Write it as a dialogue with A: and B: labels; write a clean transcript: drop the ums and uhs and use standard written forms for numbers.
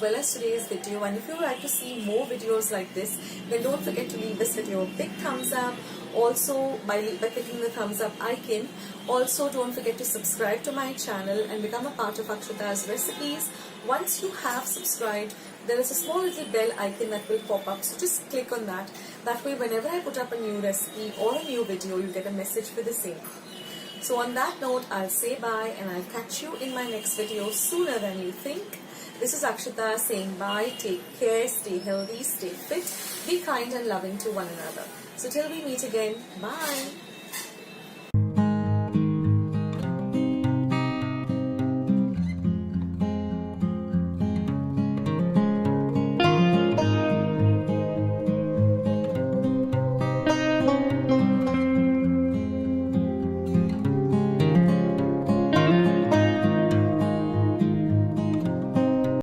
A: well as today's video. And if you would like to see more videos like this, then don't forget to leave this video a big thumbs up. Also, by clicking the thumbs up icon. Also, don't forget to subscribe to my channel and become a part of Akshata's Recipes. Once you have subscribed, there is a small little bell icon that will pop up, so just click on that. That way, whenever I put up a new recipe or a new video, you get a message for the same. So on that note, I'll say bye and I'll catch you in my next video sooner than you think. This is Akshata saying bye, take care, stay healthy, stay fit, be kind and loving to one another. So till we meet again, bye.